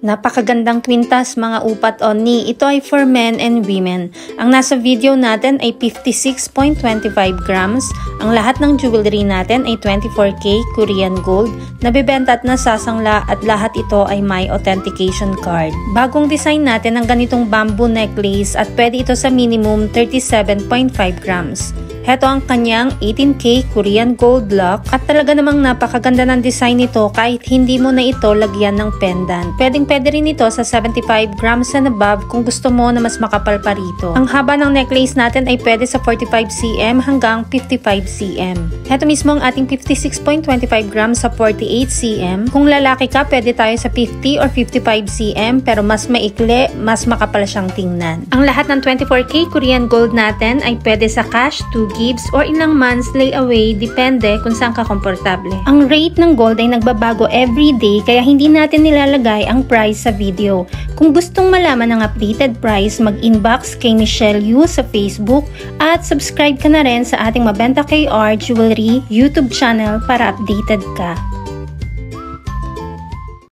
Napakagandang kwintas mga upat Onni. Ito ay for men and women. Ang nasa video natin ay 56.25 grams. Ang lahat ng jewelry natin ay 24K Korean gold. Nabibenta at nasasangla at lahat ito ay may authentication card. Bagong design natin ang ganitong bamboo necklace at pwede ito sa minimum 37.5 grams. Heto ang kanyang 18K Korean gold lock at talaga namang napakaganda ng design nito kahit hindi mo na ito lagyan ng pendant. Pwede rin ito sa 75 grams and above kung gusto mo na mas makapal pa rito. Ang haba ng necklace natin ay pwede sa 45 cm hanggang 55 cm. Heto mismo ang ating 56.25 grams sa 48 cm. Kung lalaki ka, pwede tayo sa 50 or 55 cm pero mas maikli, mas makapal siyang tingnan. Ang lahat ng 24K Korean gold natin ay pwede sa cash, 2 gifts or ilang months layaway, depende kung saan ka komportable. Ang rate ng gold ay nagbabago every day kaya hindi natin nilalagay ang price sa video. Kung gustong malaman ang updated price, mag-inbox kay Michelle Yu sa Facebook at subscribe ka na rin sa ating Mabenta KR Jewelry YouTube channel para updated ka.